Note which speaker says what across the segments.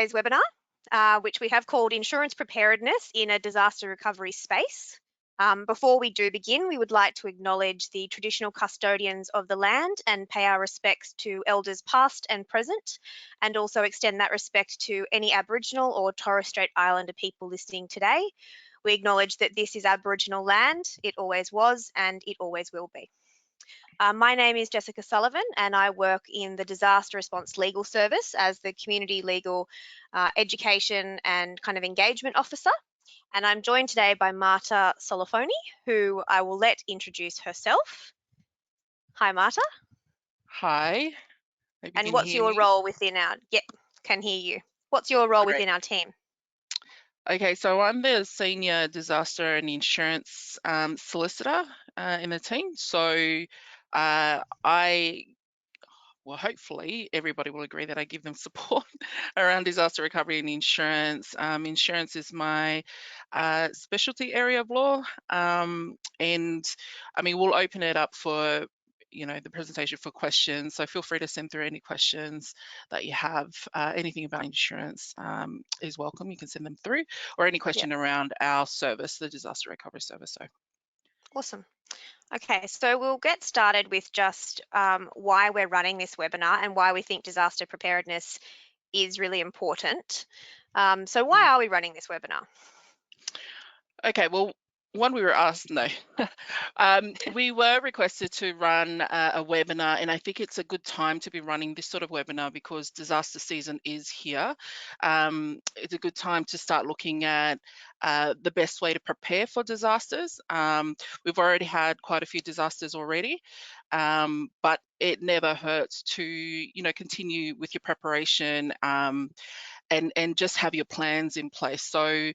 Speaker 1: Today's webinar, which we have called Insurance Preparedness in a Disaster Recovery Space. Before we do begin, we would like to acknowledge the traditional custodians of the land and pay our respects to elders past and present, and also extend that respect to any Aboriginal or Torres Strait Islander people listening today. We acknowledge that this is Aboriginal land, it always was, and it always will be. My name is Jessica Sullivan and I work in the Disaster Response Legal Service as the Community Legal Education and kind of Engagement Officer. And I'm joined today by Marta Solofoni, who I will let introduce herself. Hi, Marta.
Speaker 2: Hi.
Speaker 1: And what's your role within our, yep, can hear you. What's your role within our team?
Speaker 2: Okay, so I'm the Senior Disaster and Insurance Solicitor in the team. So hopefully everybody will agree that I give them support around disaster recovery and insurance. Insurance is my specialty area of law. And I mean, we'll open it up for the presentation for questions, so feel free to send through any questions that you have. Anything about insurance is welcome. You can send them through, or any question around our service, the disaster recovery service. So
Speaker 1: awesome. Okay, so we'll get started with just why we're running this webinar and why we think disaster preparedness is really important. So why are we running this webinar?
Speaker 2: Okay, well, one, we were asked, no. We were requested to run a webinar, and I think it's a good time to be running this sort of webinar because disaster season is here. It's a good time to start looking at the best way to prepare for disasters. We've already had quite a few disasters already, but it never hurts to, continue with your preparation and just have your plans in place. So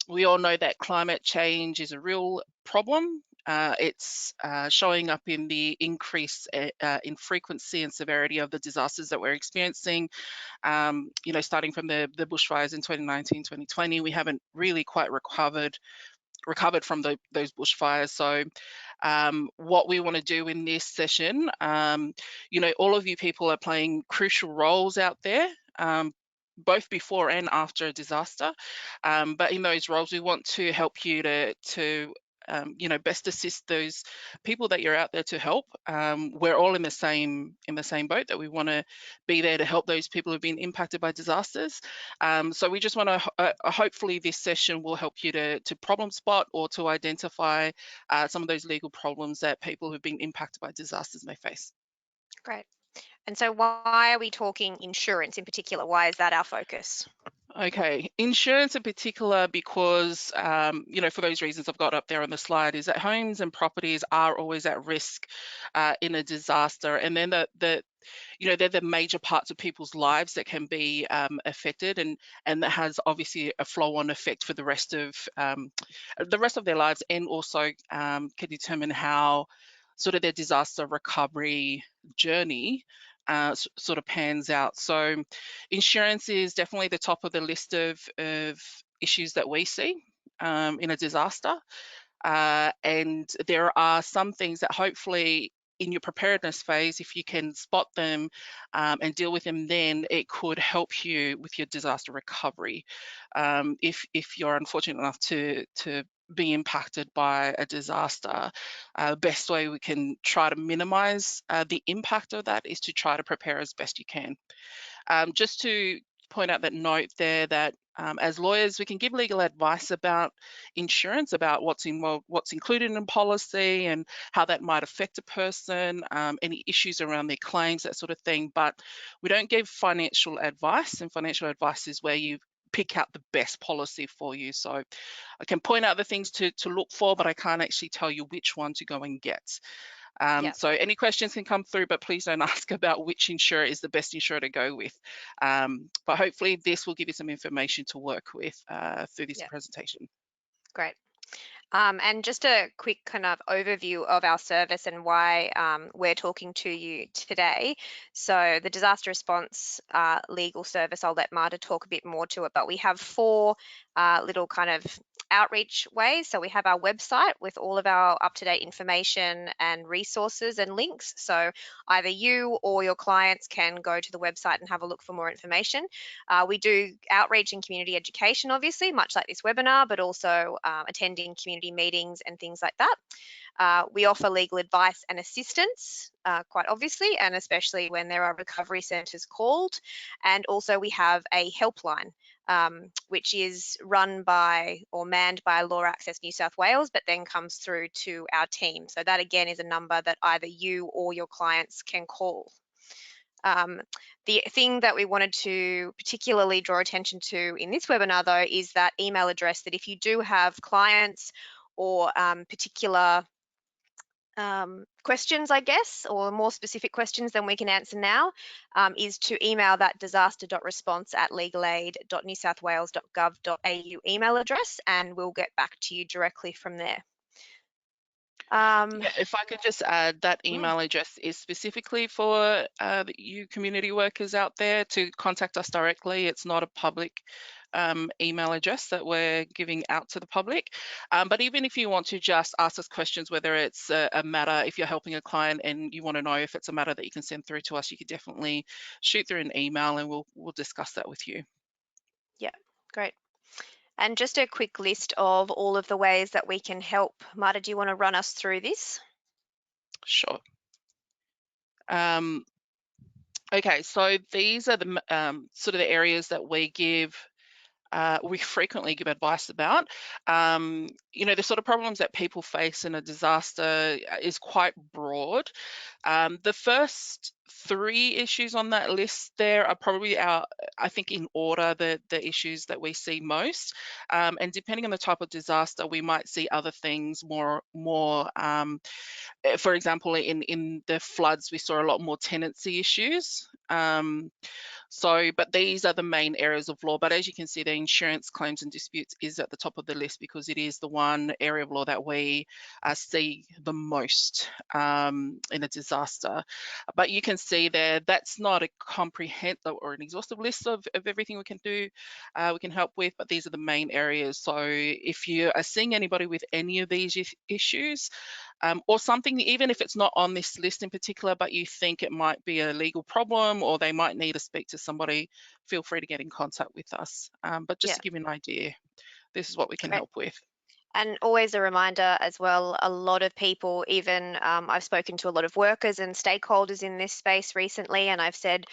Speaker 2: we all know that climate change is a real problem. It's showing up in the increase in frequency and severity of the disasters that we're experiencing. Starting from the bushfires in 2019, 2020, we haven't really quite recovered from those bushfires. So what we want to do in this session, all of you people are playing crucial roles out there, both before and after a disaster, but in those roles we want to help you to best assist those people that you're out there to help. We're all in the same boat, that we want to be there to help those people who've been impacted by disasters. So we just want to hopefully this session will help you to problem spot or to identify some of those legal problems that people who've been impacted by disasters may face.
Speaker 1: Great. And so why are we talking insurance in particular? Why is that our focus?
Speaker 2: Okay, insurance in particular because, for those reasons I've got up there on the slide, is that homes and properties are always at risk in a disaster, and then they're the major parts of people's lives that can be affected, and that has obviously a flow-on effect for the rest of their lives, and also can determine how sort of their disaster recovery journey sort of pans out. So insurance is definitely the top of the list of issues that we see in a disaster. And there are some things that hopefully in your preparedness phase, if you can spot them and deal with them, then it could help you with your disaster recovery. If you're unfortunate enough to be impacted by a disaster, best way we can try to minimize the impact of that is to try to prepare as best you can. Just to point out that note there that as lawyers, we can give legal advice about insurance, about what's included in policy and how that might affect a person, any issues around their claims, that sort of thing. But we don't give financial advice, and financial advice is where you pick out the best policy for you. So I can point out the things to look for, but I can't actually tell you which one to go and get. So any questions can come through, but please don't ask about which insurer is the best insurer to go with. But hopefully this will give you some information to work with through this presentation.
Speaker 1: Great. And just a quick kind of overview of our service and why we're talking to you today. So the disaster response legal service, I'll let Marta talk a bit more to it, but we have four little kind of outreach ways. So we have our website with all of our up-to-date information and resources and links. So either you or your clients can go to the website and have a look for more information. We do outreach and community education, obviously, much like this webinar, but also attending community meetings and things like that. We offer legal advice and assistance, quite obviously, and especially when there are recovery centres called. And also we have a helpline, which is run by or manned by Law Access New South Wales, but then comes through to our team. So that again is a number that either you or your clients can call. The thing that we wanted to particularly draw attention to in this webinar, though, is that email address, that if you do have clients or particular questions, I guess, or more specific questions than we can answer now, is to email that disaster.response@legalaid.newsouthwales.gov.au email address, and we'll get back to you directly from there.
Speaker 2: Yeah, if I could just add, that
Speaker 1: Mm,
Speaker 2: email address is specifically for you community workers out there to contact us directly. It's not a public email address that we're giving out to the public. But even if you want to just ask us questions, whether it's a matter, if you're helping a client and you want to know if it's a matter that you can send through to us, you could definitely shoot through an email and we'll discuss that with you.
Speaker 1: yeah, great. And just a quick list of all of the ways that we can help. Marta, do you want to run us through this?
Speaker 2: Sure. Okay, so these are the sort of the areas that we frequently give advice about. The sort of problems that people face in a disaster is quite broad. The first three issues on that list there are probably I think in order, the issues that we see most. And depending on the type of disaster, we might see other things more. For example, in the floods, we saw a lot more tenancy issues. But these are the main areas of law. But as you can see, the insurance claims and disputes is at the top of the list because it is the one area of law that we see the most in a disaster. But you can see there, that's not a comprehensive or an exhaustive list of everything we can do, we can help with, but these are the main areas. So if you are seeing anybody with any of these issues, or something, even if it's not on this list in particular, but you think it might be a legal problem or they might need to speak to somebody, feel free to get in contact with us. But just
Speaker 1: Yeah,
Speaker 2: to give you an idea, this is what we can
Speaker 1: great.
Speaker 2: help with.
Speaker 1: And always a reminder as well, a lot of people, even I've spoken to a lot of workers and stakeholders in this space recently, and I've said,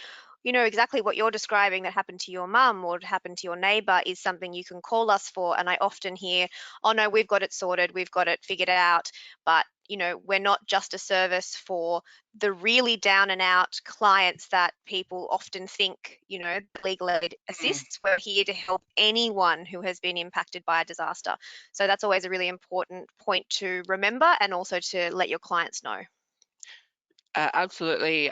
Speaker 1: exactly what you're describing that happened to your mum or happened to your neighbour is something you can call us for. And I often hear, oh no, we've got it sorted, we've got it figured out. But, we're not just a service for the really down and out clients that people often think, legal aid
Speaker 2: Mm.
Speaker 1: assists. We're here to help anyone who has been impacted by a disaster. So that's always a really important point to remember, and also to let your clients know.
Speaker 2: Absolutely.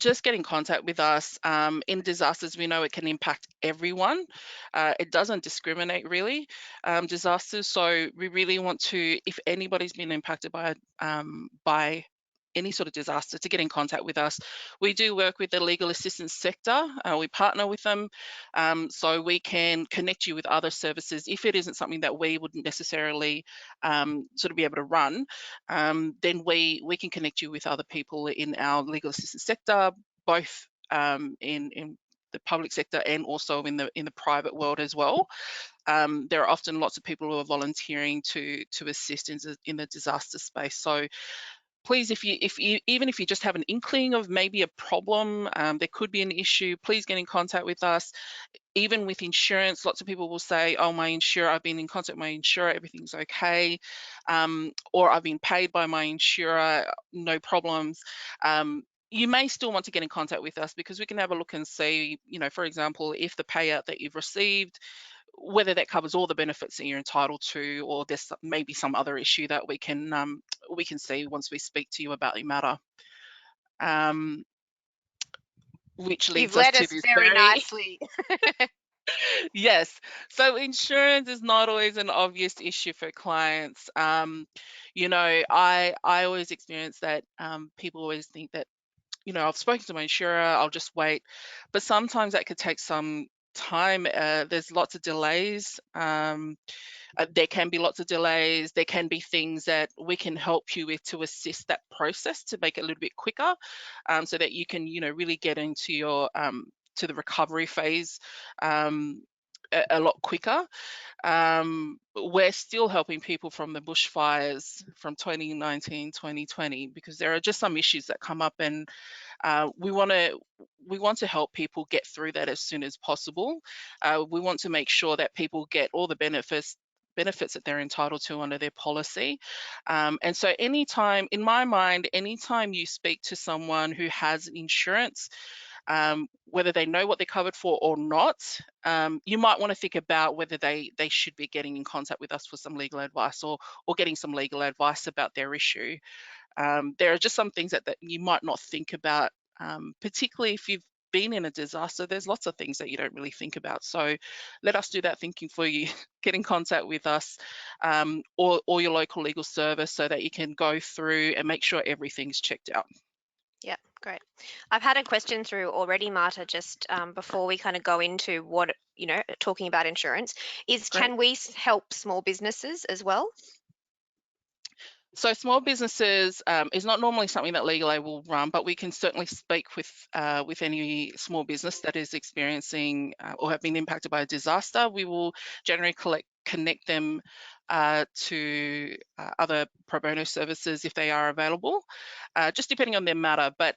Speaker 2: Just get in contact with us. In disasters, we know it can impact everyone. It doesn't discriminate really, disasters. So we really want to, if anybody's been impacted by any sort of disaster, to get in contact with us. We do work with the legal assistance sector. We partner with them, so we can connect you with other services if it isn't something that we wouldn't necessarily sort of be able to run. Then we can connect you with other people in our legal assistance sector, both in the public sector and also in the private world as well. There are often lots of people who are volunteering to assist in the disaster space. So please, if you even if you just have an inkling of maybe a problem, there could be an issue, please get in contact with us. Even with insurance, lots of people will say, oh, my insurer, I've been in contact with my insurer, everything's okay, or I've been paid by my insurer, no problems. You may still want to get in contact with us because we can have a look and see, for example, if the payout that you've received, whether that covers all the benefits that you're entitled to, or there's maybe some other issue that we can see once we speak to you about your matter. Which
Speaker 1: You've
Speaker 2: leads us
Speaker 1: led
Speaker 2: to
Speaker 1: us
Speaker 2: this
Speaker 1: very
Speaker 2: very
Speaker 1: nicely.
Speaker 2: yes. So insurance is not always an obvious issue for clients. I always experience that people always think that, I've spoken to my insurer, I'll just wait. But sometimes that could take some time, there's lots of delays. There can be lots of delays. There can be things that we can help you with to assist that process to make it a little bit quicker, so that you can, really get into your to the recovery phase a lot quicker. We're still helping people from the bushfires from 2019, 2020, because there are just some issues that come up, and we want to help people get through that as soon as possible. We want to make sure that people get all the benefits that they're entitled to under their policy. And so anytime, in my mind, anytime you speak to someone who has insurance, whether they know what they're covered for or not, you might want to think about whether they should be getting in contact with us for some legal advice, or getting some legal advice about their issue. There are just some things that you might not think about, particularly if you've been in a disaster. There's lots of things that you don't really think about. So let us do that thinking for you. Get in contact with us, or your local legal service, so that you can go through and make sure everything's checked out.
Speaker 1: Yeah, great. I've had a question through already, Marta, just before we kind of go into what, talking about insurance, is
Speaker 2: Great.
Speaker 1: can we help small businesses as well?
Speaker 2: So small businesses is not normally something that Legal Aid will run, but we can certainly speak with any small business that is experiencing or have been impacted by a disaster. We will generally connect them to other pro bono services if they are available, just depending on their matter. But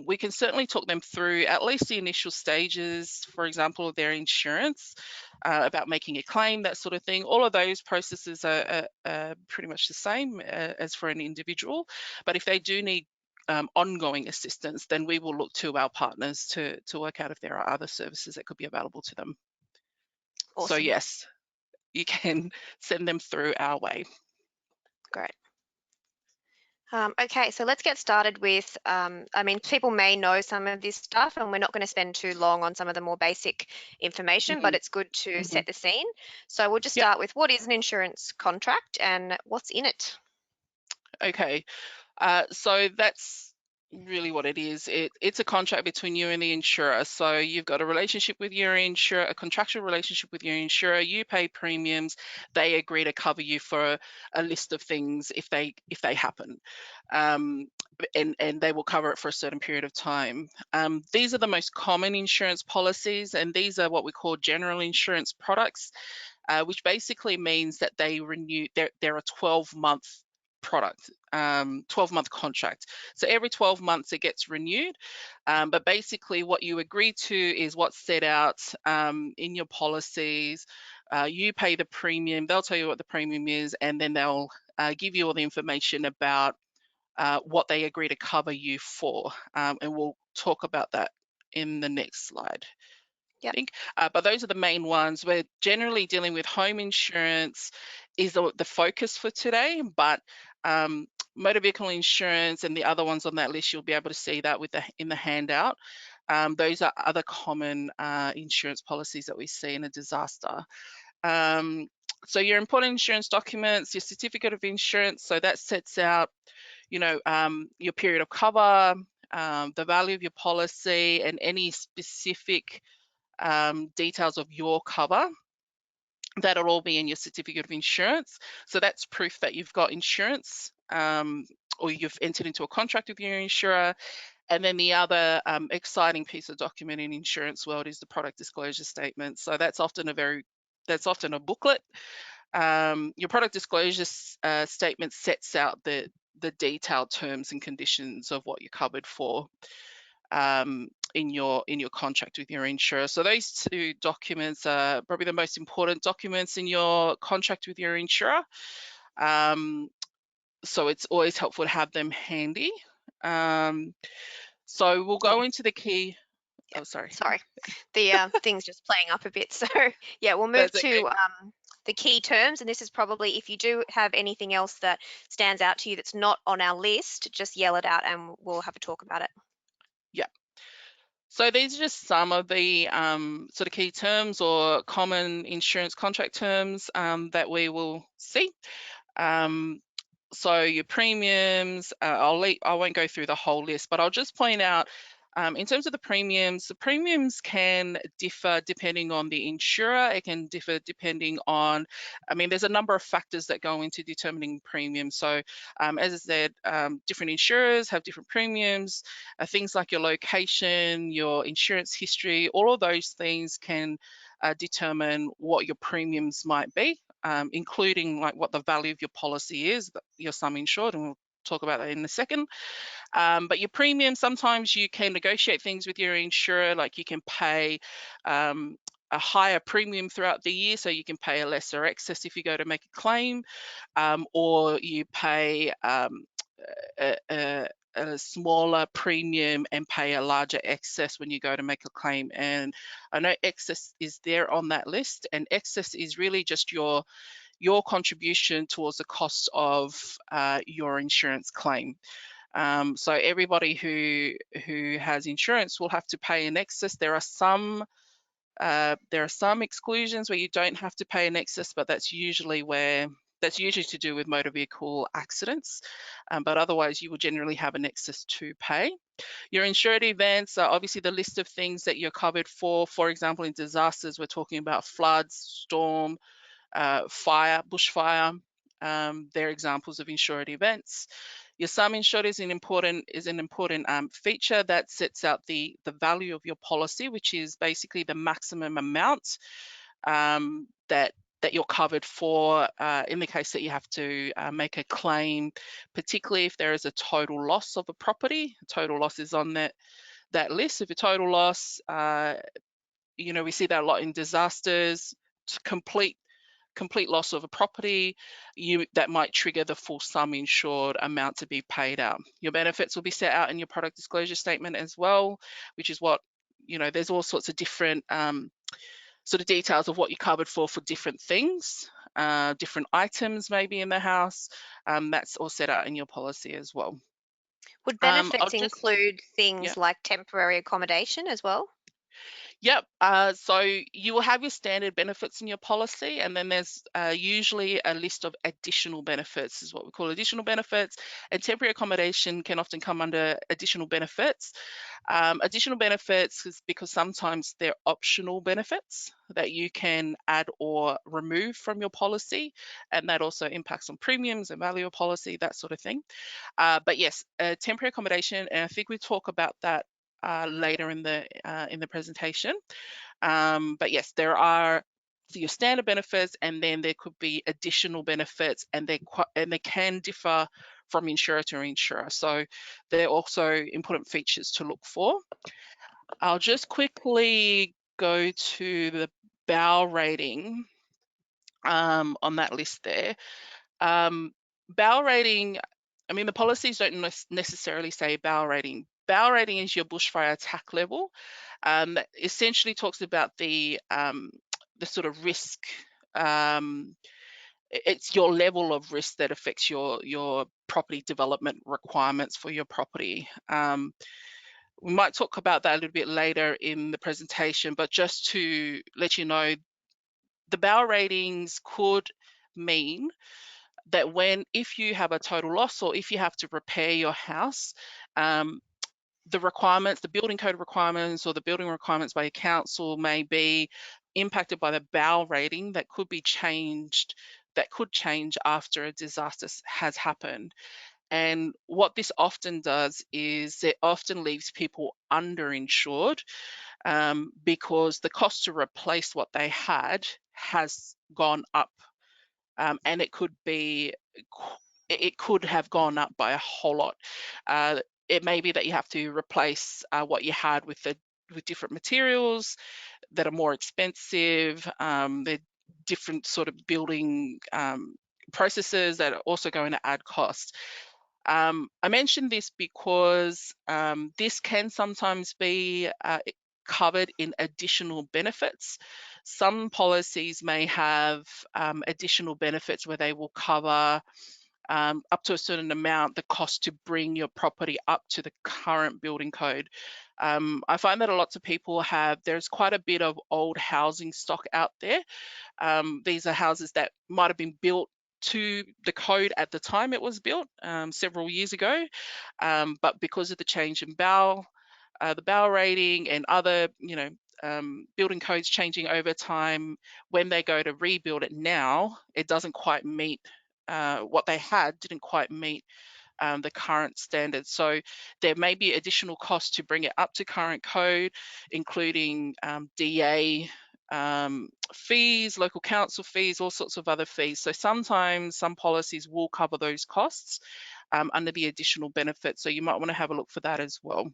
Speaker 2: we can certainly talk them through at least the initial stages, for example, of their insurance, about making a claim, that sort of thing. All of those processes are pretty much the same as for an individual. But if they do need ongoing assistance, then we will look to our partners to work out if there are other services that could be available to them.
Speaker 1: Awesome.
Speaker 2: So yes, you can send them through our way.
Speaker 1: Great. Okay, so let's get started with, people may know some of this stuff, and we're not going to spend too long on some of the more basic information, but it's good to set the scene. So we'll just start with, what is an insurance contract and what's in it?
Speaker 2: Okay, so that's really what it is. It's a contract between you and the insurer. So you've got a relationship with your insurer, a contractual relationship with your insurer. You pay premiums. They agree to cover you for a list of things if they happen, and they will cover it for a certain period of time. These are the most common insurance policies, and these are what we call general insurance products, which basically means that they renew. They're a 12-month product, 12-month contract. So every 12 months it gets renewed. But basically what you agree to is what's set out in your policies. You pay the premium, they'll tell you what the premium is, and then they'll give you all the information about what they agree to cover you for. And we'll talk about that in the next slide.
Speaker 1: Yep.
Speaker 2: But those are the main ones. We're generally dealing with home insurance is the focus for today, but motor vehicle insurance and the other ones on that list, you'll be able to see that in the handout. Those are other common insurance policies that we see in a disaster. So your important insurance documents, your certificate of insurance, so that sets out, your period of cover, the value of your policy, and any specific details of your cover. That'll all be in your certificate of insurance. So that's proof that you've got insurance, or you've entered into a contract with your insurer. And then the other exciting piece of document in insurance world is the product disclosure statement. So that's often a booklet. Your product disclosure statement sets out the detailed terms and conditions of what you're covered for in your contract with your insurer. So those two documents are probably the most important documents in your contract with your insurer. So it's always helpful to have them handy. So we'll go into the key.
Speaker 1: Yeah.
Speaker 2: Oh, sorry.
Speaker 1: Sorry, the thing's just playing up a bit. So yeah, we'll move to the key terms, and this is probably, if you do have anything else that stands out to you that's not on our list, just yell it out and we'll have a talk about it.
Speaker 2: Yeah. So these are just some of the sort of key terms or common insurance contract terms that we will see. So your premiums, I won't go through the whole list, but I'll just point out In terms of the premiums can differ depending on the insurer. It can differ depending on, there's a number of factors that go into determining premiums. So as I said, different insurers have different premiums. Things like your location, your insurance history, all of those things can determine what your premiums might be, including like what the value of your policy is, your sum insured, and we'll talk about that in a second. But your premium, sometimes you can negotiate things with your insurer, like you can pay a higher premium throughout the year, so you can pay a lesser excess if you go to make a claim, or you pay a smaller premium and pay a larger excess when you go to make a claim. And I know excess is there on that list, and excess is really just your contribution towards the cost of your insurance claim. So everybody who has insurance will have to pay an excess. There are some exclusions where you don't have to pay an excess, but that's usually to do with motor vehicle accidents. But otherwise, you will generally have an excess to pay. Your insured events are obviously the list of things that you're covered for. For example, in disasters, we're talking about floods, storm, fire, bushfire. They're examples of insured events. Your sum insured is an important feature that sets out the value of your policy, which is basically the maximum amount that you're covered for in the case that you have to make a claim, particularly if there is a total loss of a property. Total loss is on that list. If a total loss, we see that a lot in disasters, complete loss of a property, that might trigger the full sum insured amount to be paid out. Your benefits will be set out in your product disclosure statement as well, which is what, there's all sorts of different sort of details of what you're covered for different things, different items maybe in the house. That's all set out in your policy as well.
Speaker 1: Would
Speaker 2: I'll
Speaker 1: benefits
Speaker 2: just,
Speaker 1: include
Speaker 2: yeah.
Speaker 1: things like temporary accommodation as well?
Speaker 2: Yep. So you will have your standard benefits in your policy, and then there's usually a list of additional benefits, is what we call additional benefits. And temporary accommodation can often come under additional benefits. Additional benefits is because sometimes they're optional benefits that you can add or remove from your policy, and that also impacts on premiums and value of policy, that sort of thing. But yes, temporary accommodation, and I think we talk about that later in the presentation. But yes, there are your standard benefits, and then there could be additional benefits, and they can differ from insurer to insurer. So they're also important features to look for. I'll just quickly go to the BAL rating on that list there. BAL rating, the policies don't necessarily say BAL rating. BAL rating is your bushfire attack level. That essentially talks about the sort of risk. It's your level of risk that affects your property development requirements for your property. We might talk about that a little bit later in the presentation, but just to let you know, the BAL ratings could mean that if you have a total loss, or if you have to repair your house, the requirements, the building code requirements, or the building requirements by your council may be impacted by the BAL rating that could change after a disaster has happened. And what this often does is it often leaves people underinsured, because the cost to replace what they had has gone up. And it could have gone up by a whole lot. It may be that you have to replace what you had with different materials that are more expensive. They're different sort of building processes that are also going to add cost. I mentioned this because this can sometimes be covered in additional benefits. Some policies may have additional benefits where they will cover up to a certain amount the cost to bring your property up to the current building code. I find that lots of people there's quite a bit of old housing stock out there. These are houses that might have been built to the code at the time it was built, several years ago, but because of the change in BAL, the Bauer rating and other, building codes changing over time, when they go to rebuild it now, it doesn't quite meet what they had, didn't quite meet the current standards. So there may be additional costs to bring it up to current code, including DA fees, local council fees, all sorts of other fees. So sometimes some policies will cover those costs under the additional benefits. So you might want to have a look for that as well.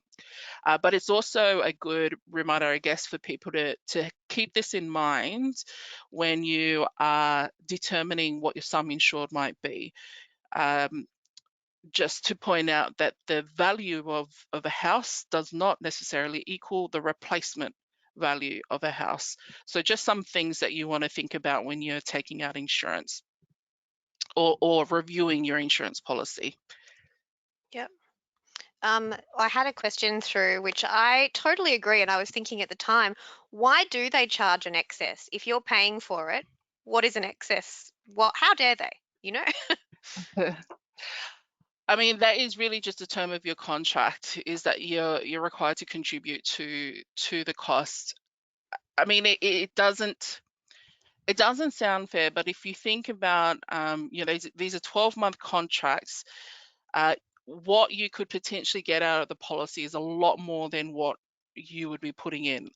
Speaker 2: But it's also a good reminder, I guess, for people to keep this in mind when you are determining what your sum insured might be. Just to point out that the value of a house does not necessarily equal the replacement value of a house. So just some things that you want to think about when you're taking out insurance or reviewing your insurance policy.
Speaker 1: Yep. I had a question through which I totally agree, and I was thinking at the time, why do they charge an excess? If you're paying for it, what is an excess? How dare they? You know?
Speaker 2: I mean, that is really just a term of your contract, is that you're required to contribute to the cost. I mean, it doesn't sound fair, but if you think about, these are 12-month contracts. What you could potentially get out of the policy is a lot more than what you would be putting in.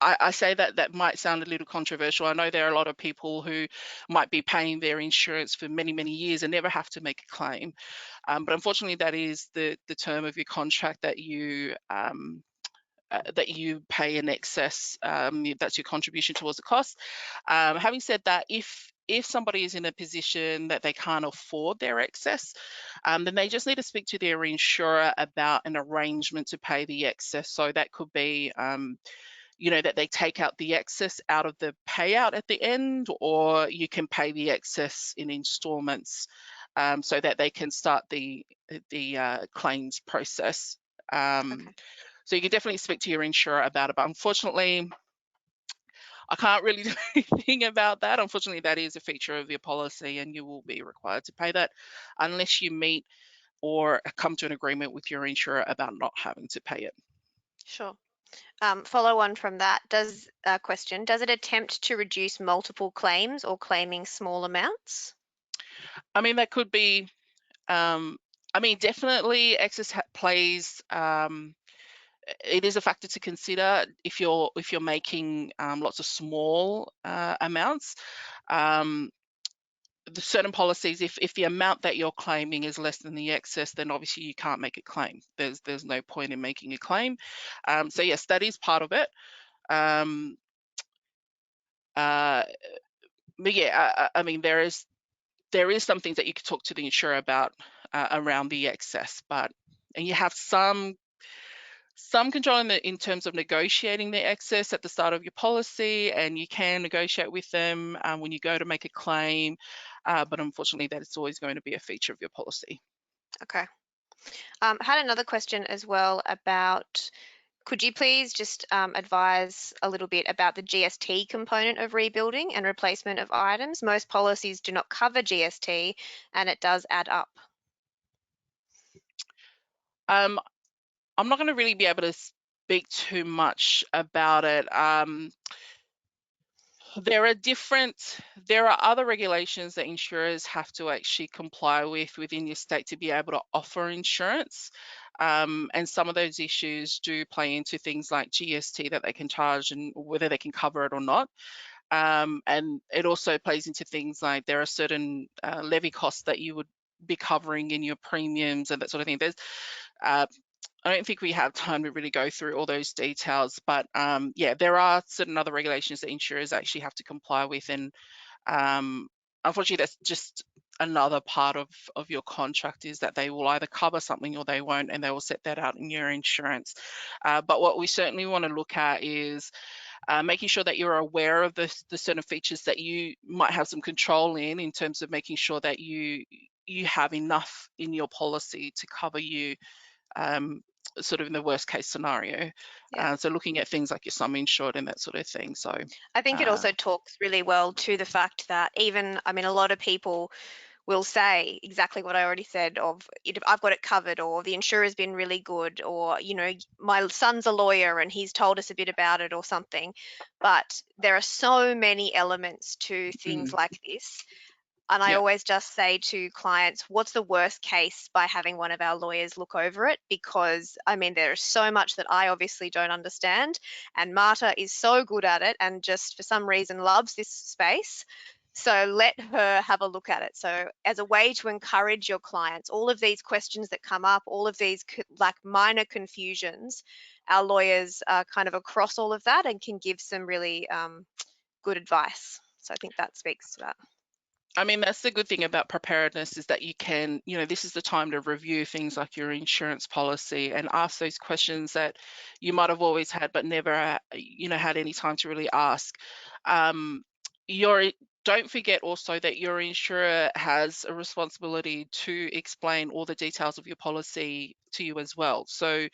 Speaker 2: I say that might sound a little controversial. I know there are a lot of people who might be paying their insurance for many, many years and never have to make a claim. But unfortunately, that is the term of your contract, that you pay in excess. That's your contribution towards the cost. Having said that, if somebody is in a position that they can't afford their excess, then they just need to speak to their insurer about an arrangement to pay the excess. So that could be that they take out the excess out of the payout at the end, or you can pay the excess in installments, so that they can start the claims process.
Speaker 1: Okay.
Speaker 2: So you can definitely speak to your insurer about it. But unfortunately, I can't really do anything about that. Unfortunately, that is a feature of your policy, and you will be required to pay that unless you meet or come to an agreement with your insurer about not having to pay it.
Speaker 1: Sure. Follow on from that, does it attempt to reduce multiple claims or claiming small amounts?
Speaker 2: I mean, that could be, definitely excess plays, it is a factor to consider if you're making lots of small amounts. The certain policies, if the amount that you're claiming is less than the excess, then obviously you can't make a claim. There's no point in making a claim. So yes, that is part of it. Uh, but yeah, I mean, there is some things that you could talk to the insurer about around the excess, and you have some control in terms of negotiating the excess at the start of your policy, and you can negotiate with them when you go to make a claim, but unfortunately that is always going to be a feature of your policy.
Speaker 1: Okay. Had another question as well about, could you please just advise a little bit about the GST component of rebuilding and replacement of items? Most policies do not cover GST, and it does add up.
Speaker 2: I'm not going to really be able to speak too much about it. There are other regulations that insurers have to actually comply with within your state to be able to offer insurance. And some of those issues do play into things like GST that they can charge and whether they can cover it or not. And it also plays into things like there are certain levy costs that you would be covering in your premiums and that sort of thing. I don't think we have time to really go through all those details, but yeah, there are certain other regulations that insurers actually have to comply with, and unfortunately, that's just another part of your contract, is that they will either cover something or they won't, and they will set that out in your insurance. But what we certainly want to look at is making sure that you're aware of the certain features that you might have some control in terms of making sure that you have enough in your policy to cover you, sort of in the worst case scenario.
Speaker 1: Yeah.
Speaker 2: So looking at things like your sum insured and that sort of thing. So
Speaker 1: I think it also talks really well to the fact that even, I mean, a lot of people will say exactly what I already said of, I've got it covered, or the insurer's been really good, or, my son's a lawyer and he's told us a bit about it or something. But there are so many elements to things
Speaker 2: Mm,
Speaker 1: like this. And I
Speaker 2: yeah.
Speaker 1: always just say to clients, what's the worst case by having one of our lawyers look over it? Because, I mean, there's so much that I obviously don't understand, and Marta is so good at it and just for some reason loves this space. So let her have a look at it. So as a way to encourage your clients, all of these questions that come up, all of these like minor confusions, our lawyers are kind of across all of that and can give some really good advice. So I think that speaks to that.
Speaker 2: I mean, that's the good thing about preparedness is that you can, this is the time to review things like your insurance policy and ask those questions that you might have always had but never, had any time to really ask. Um, your Don't forget also that your insurer has a responsibility to explain all the details of your policy to you as well. So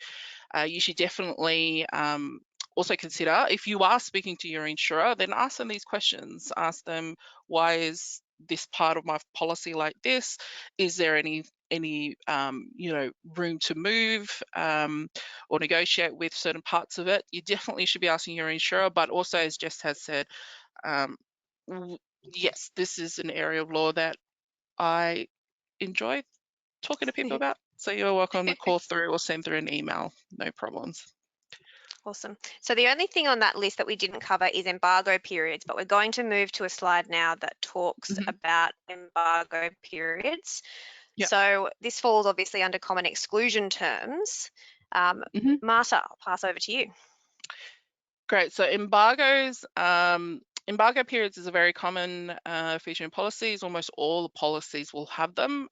Speaker 2: you should definitely also consider, if you are speaking to your insurer, then ask them these questions. Ask them, why is this part of my policy like this? Is there any room to move or negotiate with certain parts of it? You definitely should be asking your insurer, but also, as Jess has said, um, yes, this is an area of law that I enjoy talking to people about. So you're welcome to call through or send through an email. No problems.
Speaker 1: Awesome. So the only thing on that list that we didn't cover is embargo periods, but we're going to move to a slide now that talks
Speaker 2: Hmm.
Speaker 1: about embargo periods.
Speaker 2: Yeah.
Speaker 1: So this falls obviously under common exclusion terms.
Speaker 2: Hmm.
Speaker 1: Marta, I'll pass over to you.
Speaker 2: Great. So embargo periods is a very common feature in policies. Almost all the policies will have them.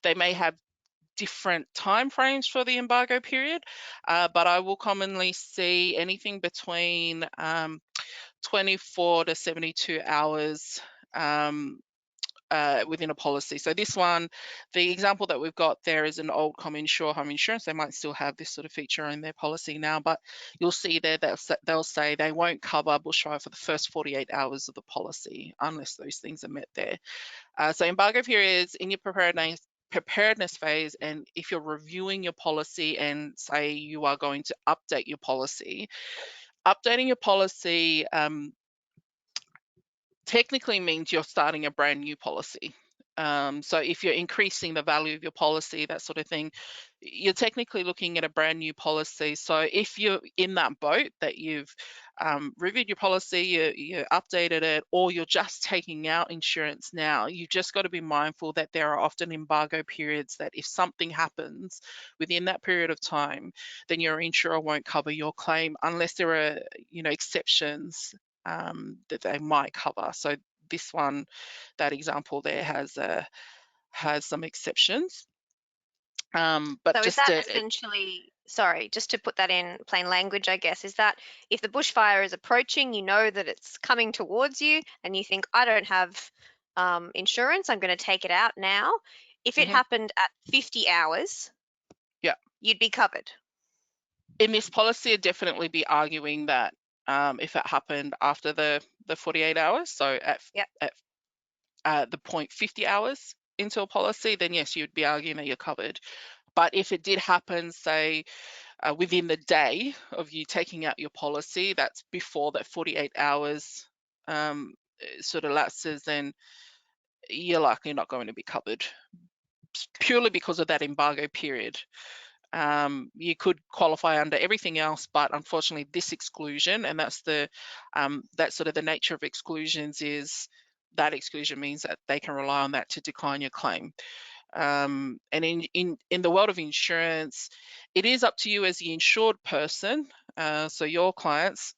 Speaker 2: They may have different timeframes for the embargo period, but I will commonly see anything between 24 to 72 hours within a policy. So this one, the example that we've got there is an old common insure home insurance. They might still have this sort of feature in their policy now, but you'll see there they'll say they won't cover bushfire for the first 48 hours of the policy unless those things are met there. So embargo periods in your preparedness phase, and if you're reviewing your policy and say you are going to update your policy, updating your policy technically means you're starting a brand new policy. So if you're increasing the value of your policy, that sort of thing, you're technically looking at a brand new policy. So if you're in that boat that you've reviewed your policy, you updated it, or you're just taking out insurance now, you've just got to be mindful that there are often embargo periods that if something happens within that period of time, then your insurer won't cover your claim unless there are, exceptions that they might cover. So this one, that example there has some exceptions. But
Speaker 1: So is
Speaker 2: just
Speaker 1: that
Speaker 2: to,
Speaker 1: essentially, sorry, just to put that in plain language, I guess, is that if the bushfire is approaching, you know that it's coming towards you and you think, I don't have insurance, I'm going to take it out now. If it
Speaker 2: mhm,
Speaker 1: happened at 50 hours,
Speaker 2: yeah,
Speaker 1: you'd be covered.
Speaker 2: in this policy, I'd definitely be arguing that if it happened after the 48 hours, so
Speaker 1: Yep.
Speaker 2: at the point 50 hours into a policy, then yes, you'd be arguing that you're covered. But if it did happen, say, within the day of you taking out your policy, that's before that 48 hours sort of lapses, then you're likely not going to be covered purely because of that embargo period. You could qualify under everything else, but unfortunately this exclusion, and that's sort of the nature of exclusions, is that exclusion means that they can rely on that to decline your claim. And in the world of insurance, it is up to you as the insured person, so your clients,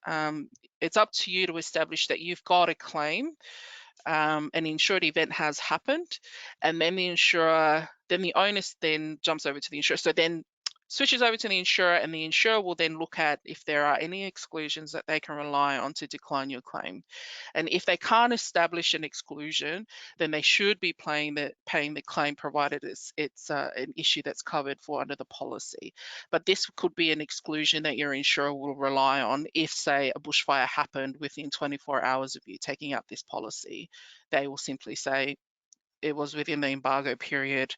Speaker 2: it's up to you to establish that you've got a claim, an insured event has happened, and then the onus then jumps over to the insurer. So then switches over to the insurer, and the insurer will then look at if there are any exclusions that they can rely on to decline your claim. And if they can't establish an exclusion, then they should be paying the claim, provided it's an issue that's covered for under the policy. But this could be an exclusion that your insurer will rely on if, say, a bushfire happened within 24 hours of you taking out this policy. They will simply say, it was within the embargo period,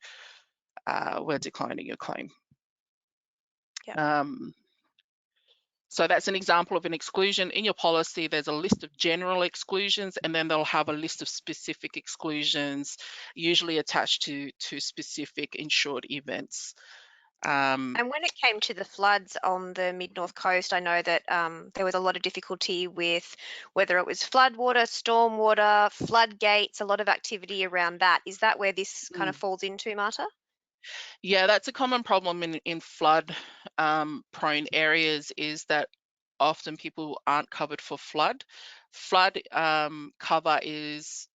Speaker 2: we're declining your claim.
Speaker 1: Yeah.
Speaker 2: So that's an example of an exclusion. In your policy, there's a list of general exclusions, and then they'll have a list of specific exclusions, usually attached to specific insured events.
Speaker 1: And when it came to the floods on the mid-north coast, I know that there was a lot of difficulty with whether it was floodwater, stormwater, floodgates, a lot of activity around that. Is that where this kind of falls into, Marta?
Speaker 2: Yeah, that's a common problem in flood prone areas, is that often people aren't covered for flood. Flood cover is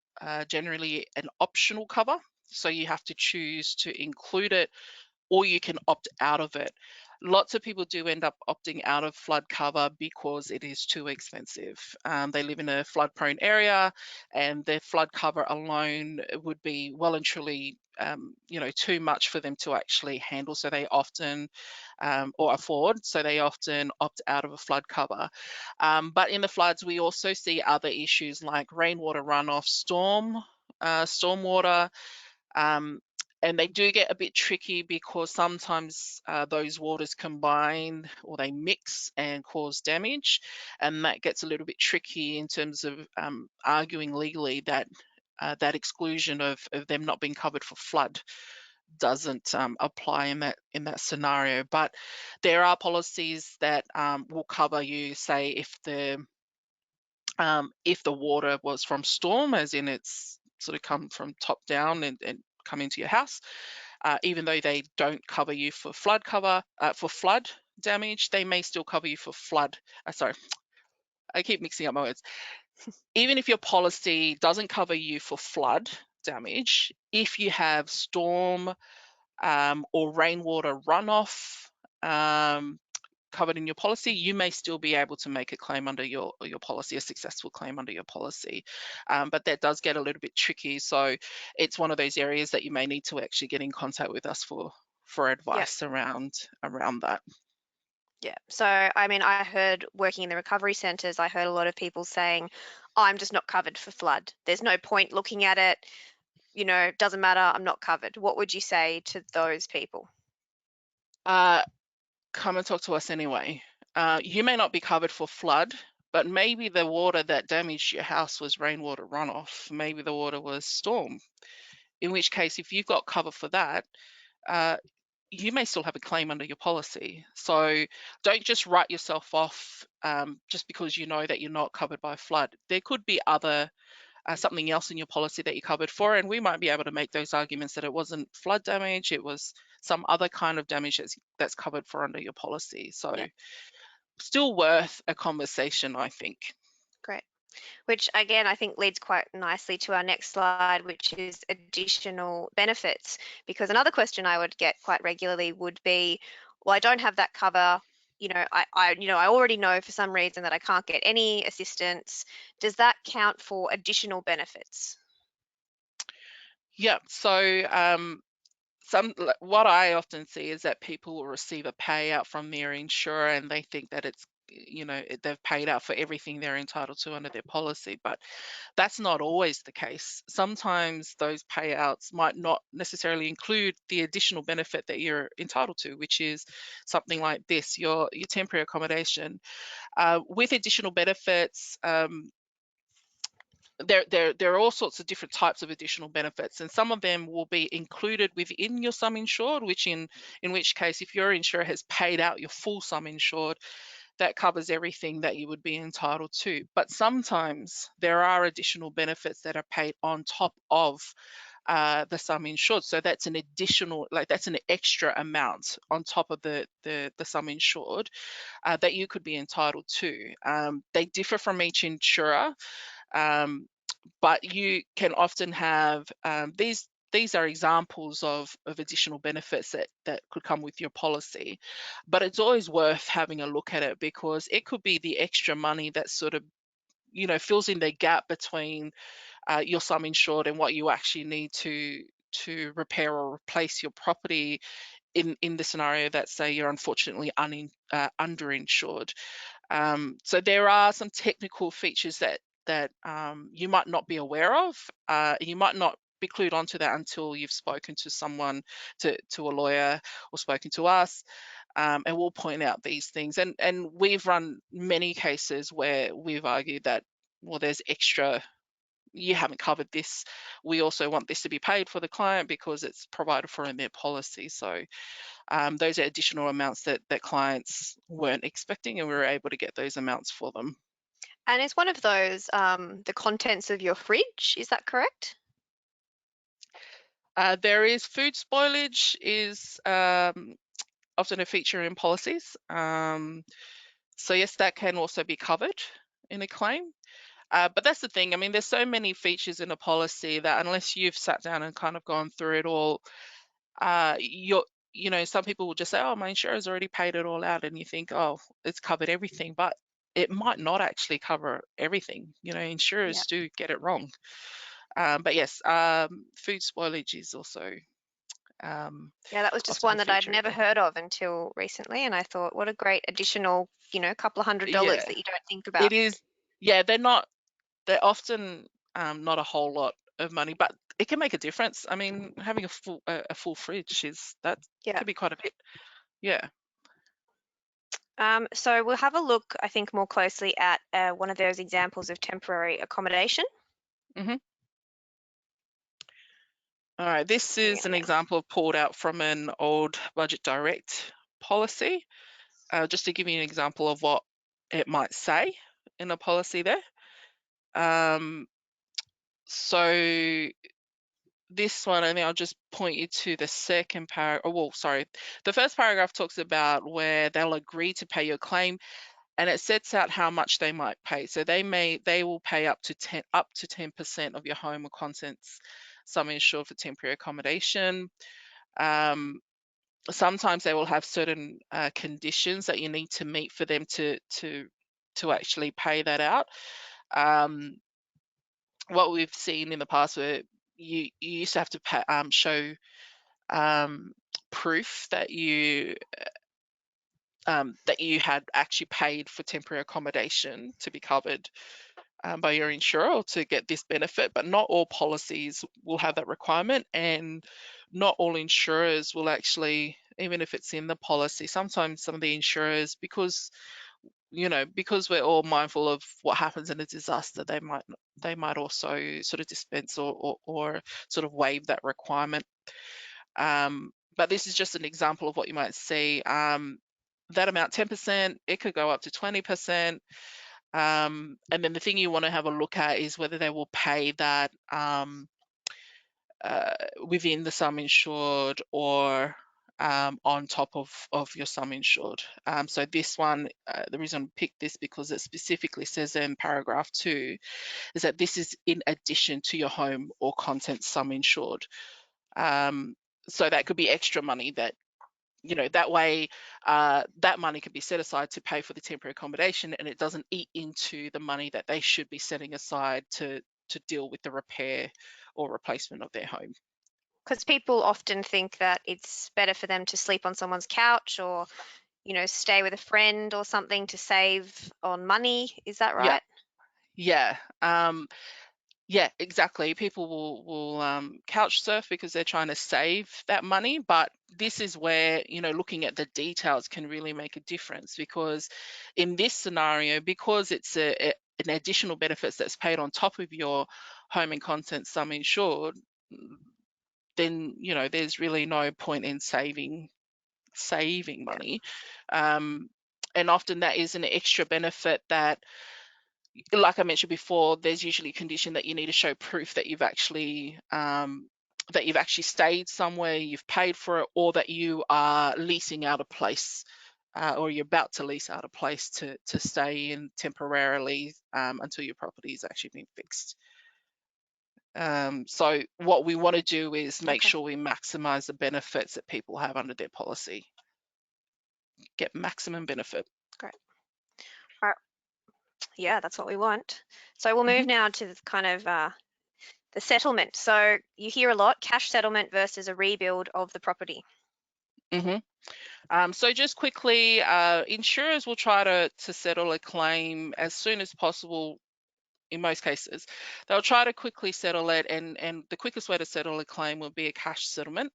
Speaker 2: generally an optional cover, so you have to choose to include it, or you can opt out of it. Lots of people do end up opting out of flood cover because it is too expensive. They live in a flood prone area, and their flood cover alone would be well and truly too much for them to actually handle. So they often, or afford, so they often opt out of a flood cover. But in the floods, we also see other issues like rainwater runoff, stormwater, um, and they do get a bit tricky because sometimes those waters combine or they mix and cause damage, and that gets a little bit tricky in terms of arguing legally that that exclusion of them not being covered for flood doesn't apply in that scenario. But there are policies that will cover you, say if the water was from storm, as in it's sort of come from top down and come into your house, even though they don't cover you for flood damage, they may still cover you for flood. Sorry, I keep mixing up my words. Even if your policy doesn't cover you for flood damage, if you have storm or rainwater runoff covered in your policy, you may still be able to make a claim under your policy, a successful claim under your policy. But that does get a little bit tricky. So it's one of those areas that you may need to actually get in contact with us for
Speaker 1: Yeah.
Speaker 2: advice around that.
Speaker 1: Yeah. So, I mean, I heard working in the recovery centres, I heard a lot of people saying, I'm just not covered for flood. There's no point looking at it. Doesn't matter. I'm not covered. What would you say to those people?
Speaker 2: Come and talk to us anyway. You may not be covered for flood, but maybe the water that damaged your house was rainwater runoff. Maybe the water was storm. In which case, if you've got cover for that, you may still have a claim under your policy. So don't just write yourself off just because you know that you're not covered by flood. There could be something else in your policy that you're covered for, and we might be able to make those arguments that it wasn't flood damage, it was some other kind of damage that's covered for under your policy. So
Speaker 1: Yeah.
Speaker 2: still worth a conversation, I think.
Speaker 1: Great. Which again, I think leads quite nicely to our next slide, which is additional benefits. Because another question I would get quite regularly would be, well, I don't have that cover. I already know for some reason that I can't get any assistance. Does that count for additional benefits?
Speaker 2: Yeah, so what I often see is that people will receive a payout from their insurer and they think that it's they've paid out for everything they're entitled to under their policy, but that's not always the case. Sometimes those payouts might not necessarily include the additional benefit that you're entitled to, which is something like this, your temporary accommodation. With additional benefits, there are all sorts of different types of additional benefits, and some of them will be included within your sum insured, in which case, if your insurer has paid out your full sum insured, that covers everything that you would be entitled to. But sometimes there are additional benefits that are paid on top of the sum insured. So that's an additional, that's an extra amount on top of the sum insured that you could be entitled to. They differ from each insurer, but you can often have these are examples of additional benefits that could come with your policy. But it's always worth having a look at it, because it could be the extra money that sort of fills in the gap between your sum insured and what you actually need to repair or replace your property in the scenario that, say, you're unfortunately underinsured. So there are some technical features that you might not be aware of. You might not be clued onto that until you've spoken to someone, to a lawyer, or spoken to us. And we'll point out these things. And we've run many cases where we've argued that, well, there's extra, you haven't covered this. We also want this to be paid for the client because it's provided for in their policy. So those are additional amounts that clients weren't expecting, and we were able to get those amounts for them.
Speaker 1: And is one of those the contents of your fridge? Is that correct?
Speaker 2: There is food spoilage is often a feature in policies. So yes, that can also be covered in a claim. But that's the thing. I mean, there's so many features in a policy that unless you've sat down and kind of gone through it all, some people will just say, oh, my insurer's already paid it all out. And you think, oh, it's covered everything. But it might not actually cover everything.
Speaker 1: Yeah.
Speaker 2: Insurers do get it wrong. But yes, food spoilage is also
Speaker 1: Yeah, that was just
Speaker 2: often
Speaker 1: one
Speaker 2: a
Speaker 1: that I'd
Speaker 2: feature
Speaker 1: never
Speaker 2: again.
Speaker 1: heard of until recently, and I thought, what a great additional, couple of $100
Speaker 2: Yeah,
Speaker 1: that you don't think
Speaker 2: it
Speaker 1: about.
Speaker 2: is. Yeah, they're often not a whole lot of money, but it can make a difference. I mean, having a full fridge that
Speaker 1: Yeah.
Speaker 2: could be quite a bit. Yeah.
Speaker 1: So we'll have a look, I think, more closely at one of those examples of temporary accommodation.
Speaker 2: hmm All right, this
Speaker 1: Yeah,
Speaker 2: is an example pulled out from an old Budget Direct policy, just to give you an example of what it might say in a policy there. So this one, I think I'll just point you to the second paragraph. Oh, well, sorry. The first paragraph talks about where they'll agree to pay your claim, and it sets out how much they might pay. So they will pay up to 10% of your home or contents sum insured for temporary accommodation. Sometimes they will have certain conditions that you need to meet for them to actually pay that out. What we've seen in the past, where you used to have to show proof that you had actually paid for temporary accommodation to be covered by your insurer or to get this benefit, but not all policies will have that requirement, and not all insurers will actually, even if it's in the policy, sometimes some of the insurers, because we're all mindful of what happens in a disaster, they might also sort of dispense or sort of waive that requirement. But this is just an example of what you might see. That amount, 10%, it could go up to 20%. And then the thing you want to have a look at is whether they will pay that within the sum insured or on top of your sum insured. So this one, the reason I picked this because it specifically says in paragraph 2 is that this is in addition to your home or content sum insured. So that could be extra money that that way that money can be set aside to pay for the temporary accommodation, and it doesn't eat into the money that they should be setting aside to deal with the repair or replacement of their home.
Speaker 1: because people often think that it's better for them to sleep on someone's couch or, stay with a friend or something to save on money. Is that
Speaker 2: Yeah,
Speaker 1: right?
Speaker 2: yeah. Yeah, exactly. People will couch surf because they're trying to save that money, but this is where looking at the details can really make a difference, because in this scenario, because it's an additional benefits that's paid on top of your home and contents sum insured, then there's really no point in saving
Speaker 1: Yeah.
Speaker 2: money, and often that is an extra benefit that, like I mentioned before, there's usually a condition that you need to show proof that you've actually stayed somewhere, you've paid for it, or that you are leasing out a place, or you're about to lease out a place to stay in temporarily until your property is actually been fixed. So what we want to do is make
Speaker 1: Okay.
Speaker 2: sure we maximize the benefits that people have under their policy. Get maximum benefit.
Speaker 1: Great. All right. Yeah, that's what we want. So we'll move
Speaker 2: hmm
Speaker 1: now to kind of the settlement. So you hear a lot, cash settlement versus a rebuild of the property.
Speaker 2: hmm So just quickly, insurers will try to settle a claim as soon as possible, in most cases. They'll try to quickly settle it, and the quickest way to settle a claim will be a cash settlement.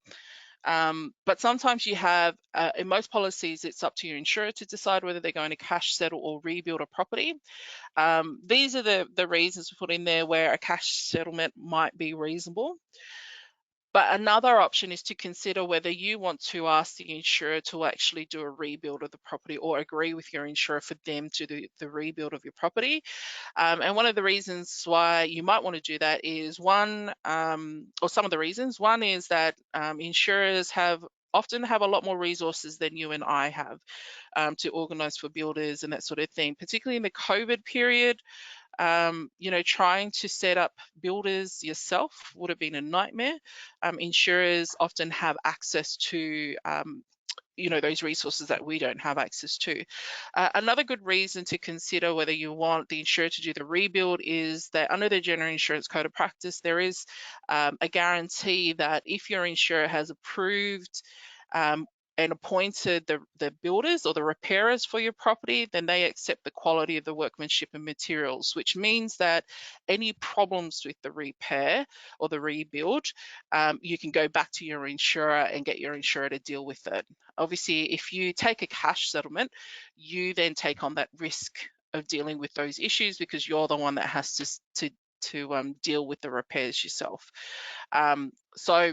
Speaker 2: But sometimes you have, in most policies, it's up to your insurer to decide whether they're going to cash settle or rebuild a property. These are the reasons we put in there where a cash settlement might be reasonable. But another option is to consider whether you want to ask the insurer to actually do a rebuild of the property, or agree with your insurer for them to do the rebuild of your property. And one of the reasons why you might want to do that is one, or some of the reasons. One is that insurers often have a lot more resources than you and I have to organise for builders and that sort of thing, particularly in the COVID period. Trying to set up builders yourself would have been a nightmare. Insurers often have access to those resources that we don't have access to. Another good reason to consider whether you want the insurer to do the rebuild is that under the General Insurance Code of Practice, there is a guarantee that if your insurer has approved and appointed the builders or the repairers for your property, then they accept the quality of the workmanship and materials, which means that any problems with the repair or the rebuild, you can go back to your insurer and get your insurer to deal with it. Obviously, if you take a cash settlement, you then take on that risk of dealing with those issues because you're the one that has to deal with the repairs yourself. So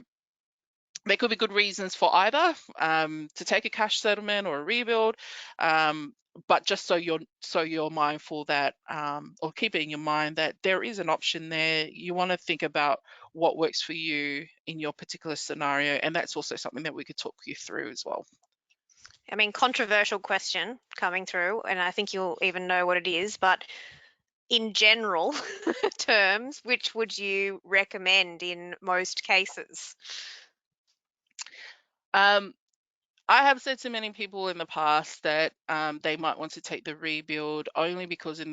Speaker 2: there could be good reasons for either, to take a cash settlement or a rebuild, but just so you're mindful that, or keep it in your mind that there is an option there. You want to think about what works for you in your particular scenario, and that's also something that we could talk you through as well.
Speaker 1: I mean, controversial question coming through, and I think you'll even know what it is, but in general terms, which would you recommend in most cases?
Speaker 2: I have said to many people in the past that they might want to take the rebuild only because of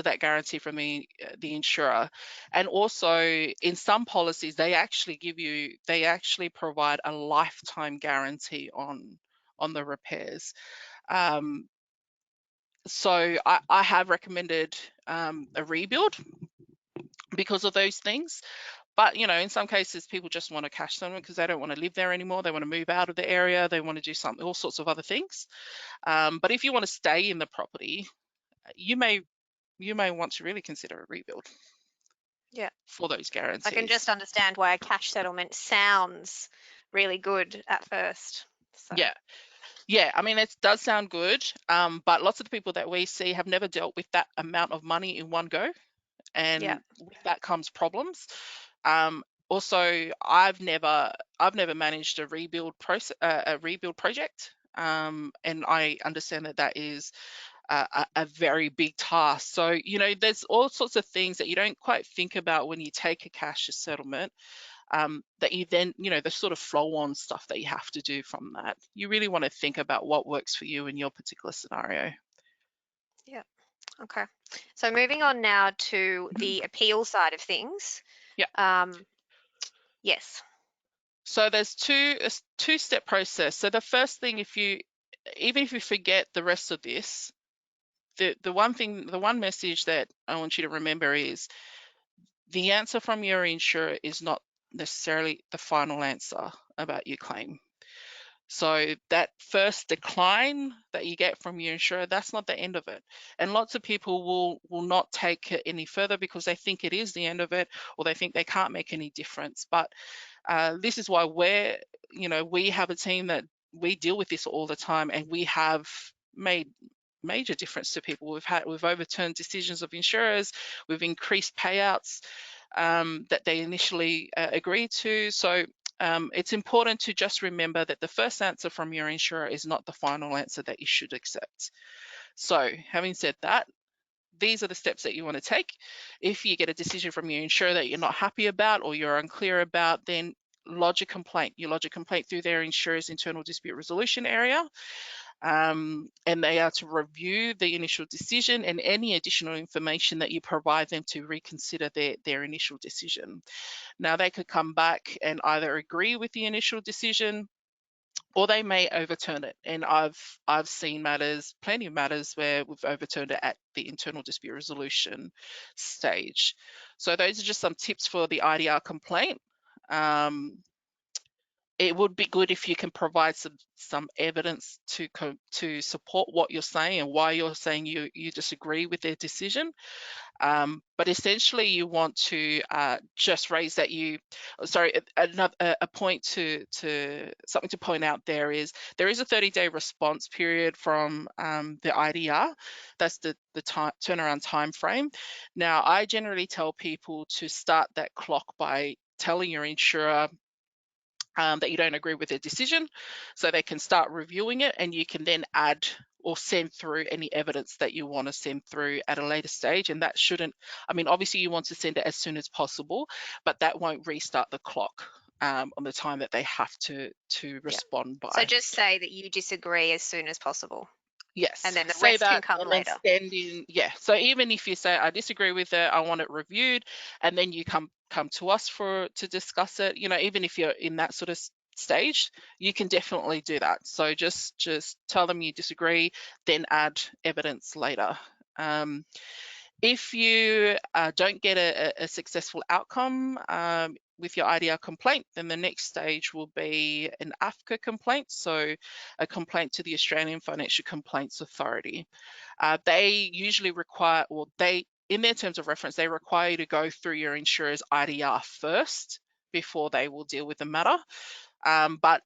Speaker 2: that guarantee from the insurer, and also in some policies they actually provide a lifetime guarantee on the repairs. So I have recommended a rebuild because of those things. But, in some cases, people just want a cash settlement because they don't want to live there anymore. They want to move out of the area. They want to do all sorts of other things. But if you want to stay in the property, you may want to really consider a rebuild.
Speaker 1: Yeah,
Speaker 2: for those guarantees.
Speaker 1: I can just understand why a cash settlement sounds really good at first. So.
Speaker 2: Yeah. I mean, it does sound good, but lots of the people that we see have never dealt with that amount of money in one go, and with that comes problems. Also, I've never managed a rebuild project, and I understand that is a very big task. So, there's all sorts of things that you don't quite think about when you take a cash settlement, that you then, the sort of flow-on stuff that you have to do from that. You really want to think about what works for you in your particular scenario.
Speaker 1: Yeah. Okay. So moving on now to the appeal side of things.
Speaker 2: Yeah.
Speaker 1: Yes.
Speaker 2: So there's a two-step process. So the first thing, even if you forget the rest of this, the one message that I want you to remember is the answer from your insurer is not necessarily the final answer about your claim. So that first decline that you get from your insurer, that's not the end of it. And lots of people will not take it any further because they think it is the end of it, or they think they can't make any difference. But this is why we have a team that we deal with this all the time, and we have made major difference to people. We've overturned decisions of insurers, we've increased payouts that they initially agreed to. So it's important to just remember that the first answer from your insurer is not the final answer that you should accept. So having said that, these are the steps that you want to take. If you get a decision from your insurer that you're not happy about or you're unclear about, then lodge a complaint. You lodge a complaint through their insurer's internal dispute resolution area, and they are to review the initial decision and any additional information that you provide them to reconsider their initial decision. Now, they could come back and either agree with the initial decision or they may overturn it. And I've seen plenty of matters where we've overturned it at the internal dispute resolution stage. So those are just some tips for the IDR complaint. It would be good if you can provide some evidence to support what you're saying and why you're saying you disagree with their decision. But essentially, you want to just raise that a point to something to point out there is a 30-day response period from the IDR. That's the turnaround time frame. Now, I generally tell people to start that clock by telling your insurer that you don't agree with their decision, so they can start reviewing it, and you can then add or send through any evidence that you want to send through at a later stage. And that shouldn't, I mean, obviously you want to send it as soon as possible, but that won't restart the clock on the time that they have to respond
Speaker 1: So
Speaker 2: by.
Speaker 1: just say that you disagree as soon as possible, and
Speaker 2: Yes,
Speaker 1: then the
Speaker 2: say
Speaker 1: rest can
Speaker 2: that
Speaker 1: come
Speaker 2: and then
Speaker 1: later.
Speaker 2: send in, yeah. So even if you say, I disagree with it, I want it reviewed, and then you come to us to discuss it, even if you're in that sort of stage, you can definitely do that. So just tell them you disagree, then add evidence later. If you don't get a successful outcome with your IDR complaint, then the next stage will be an AFCA complaint, so a complaint to the Australian Financial Complaints Authority. They usually require, in their terms of reference, they require you to go through your insurer's IDR first before they will deal with the matter. But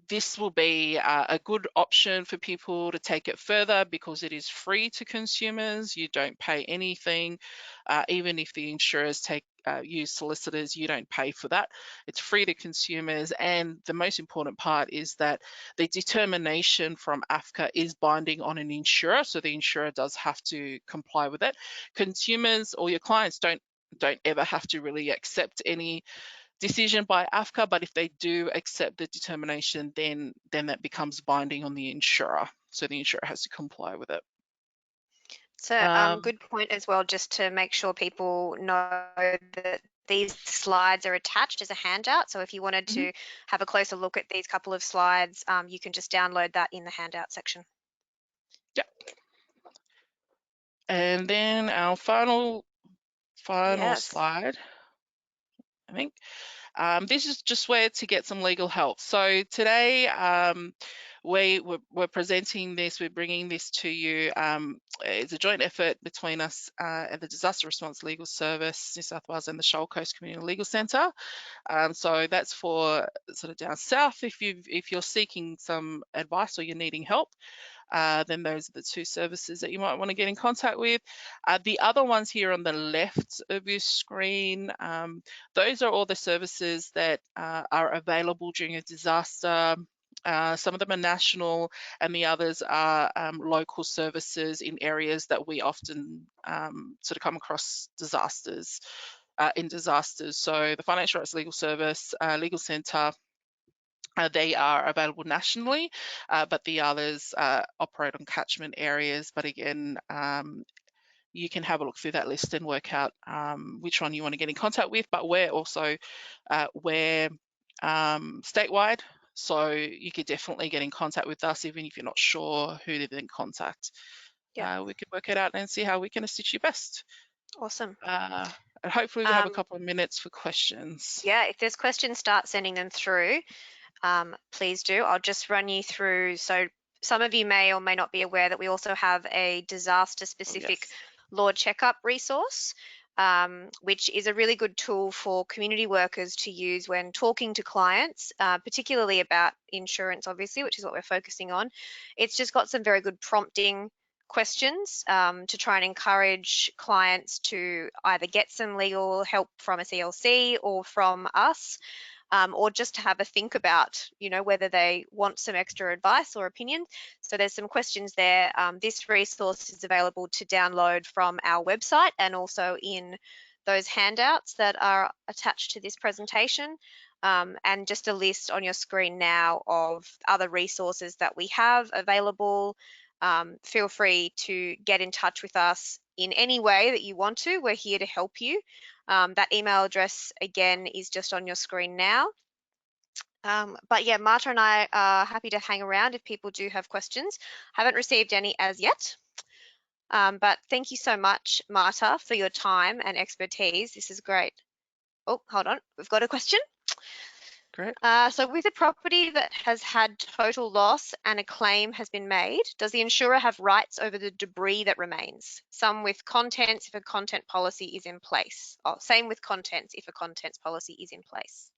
Speaker 2: this will be a good option for people to take it further because it is free to consumers. You don't pay anything. Even if the insurers use solicitors, you don't pay for that. It's free to consumers. And the most important part is that the determination from AFCA is binding on an insurer. So the insurer does have to comply with it. Consumers or your clients don't ever have to really accept any decision by AFCA, but if they do accept the determination, then that becomes binding on the insurer. So the insurer has to comply with it.
Speaker 1: So good point as well, just to make sure people know that these slides are attached as a handout. So if you wanted to have a closer look at these couple of slides, you can just download that in the handout section.
Speaker 2: Yeah. And then our final
Speaker 1: Yes.
Speaker 2: slide, I think. This is just where to get some legal help. So today we're presenting this, we're bringing this to you. It's a joint effort between us and the Disaster Response Legal Service, New South Wales, and the Shoal Coast Community Legal Centre. So that's for sort of down south. If you're seeking some advice or you're needing help, then those are the two services that you might want to get in contact with. The other ones here on the left of your screen, those are all the services that are available during a disaster. Some of them are national and the others are local services in areas that we often sort of come across disasters. In disasters. So the Financial Rights Legal Service, Legal Centre, they are available nationally, but the others operate on catchment areas. But again, you can have a look through that list and work out which one you want to get in contact with. But we're also statewide, so you could definitely get in contact with us even if you're not sure who to then contact.
Speaker 1: Yeah.
Speaker 2: We can work it out and see how we can assist you best.
Speaker 1: Awesome.
Speaker 2: And hopefully we'll have a couple of minutes for questions.
Speaker 1: Yeah, if there's questions, start sending them through. Please do. I'll just run you through. So some of you may or may not be aware that we also have a disaster-specific law checkup resource, which is a really good tool for community workers to use when talking to clients, particularly about insurance, obviously, which is what we're focusing on. It's just got some very good prompting questions to try and encourage clients to either get some legal help from a CLC or from us, or just to have a think about, whether they want some extra advice or opinion. So there's some questions there. This resource is available to download from our website and also in those handouts that are attached to this presentation. And just a list on your screen now of other resources that we have available. Feel free to get in touch with us in any way that you want to. We're here to help you. That email address, again, is just on your screen now. But yeah, Marta and I are happy to hang around if people do have questions. Haven't received any as yet. But thank you so much, Marta, for your time and expertise. This is great. Oh, hold on. We've got a question.
Speaker 2: Great.
Speaker 1: So with a property that has had total loss and a claim has been made, does the insurer have rights over the debris that remains? Some with contents if a content policy is in place. Oh, same with contents if a contents policy is in place.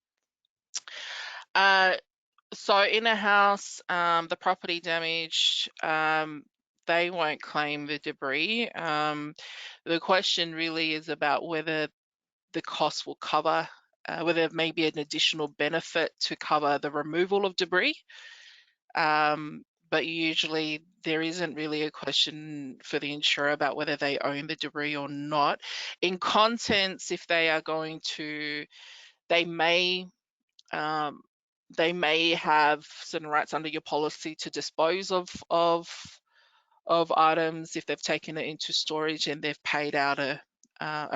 Speaker 2: So in a house, the property damaged, they won't claim the debris. The question really is about whether the cost will cover, whether there may be an additional benefit to cover the removal of debris. But usually there isn't really a question for the insurer about whether they own the debris or not. In contents, if they are going to, they may um, have certain rights under your policy to dispose of items if they've taken it into storage and they've paid out a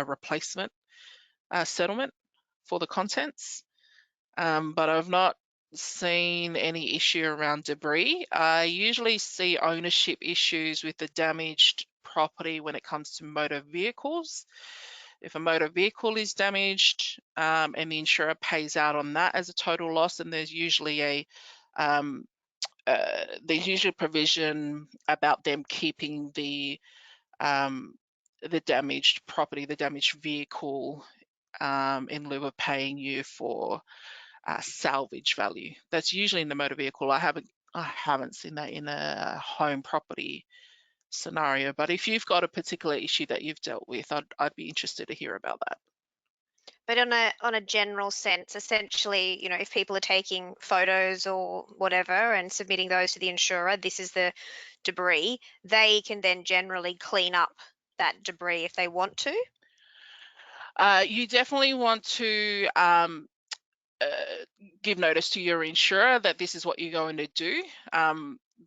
Speaker 2: replacement settlement for the contents. But I've not seen any issue around debris. I usually see ownership issues with the damaged property when it comes to motor vehicles. If a motor vehicle is damaged and the insurer pays out on that as a total loss, and there's usually a provision about them keeping the damaged property, the damaged vehicle, in lieu of paying you for salvage value. That's usually in the motor vehicle. I haven't seen that in a home property scenario, but if you've got a particular issue that you've dealt with, I'd be interested to hear about that.
Speaker 1: But on a general sense, essentially, if people are taking photos or whatever and submitting those to the insurer, this is the debris, they can then generally clean up that debris if they want to.
Speaker 2: You definitely want to give notice to your insurer that this is what you're going to do.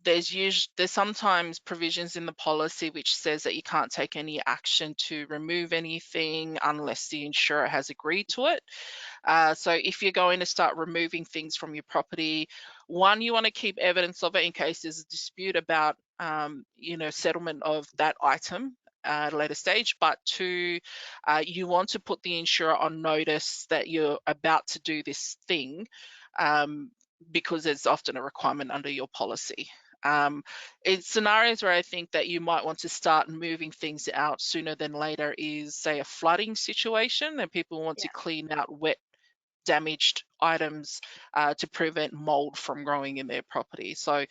Speaker 2: There's sometimes provisions in the policy which says that you can't take any action to remove anything unless the insurer has agreed to it. So if you're going to start removing things from your property, one, you want to keep evidence of it in case there's a dispute about settlement of that item at a later stage. But two, you want to put the insurer on notice that you're about to do this thing, because it's often a requirement under your policy. In scenarios where I think that you might want to start moving things out sooner than later is, say, a flooding situation and people want to clean out wet, damaged items to prevent mold from growing in their property. So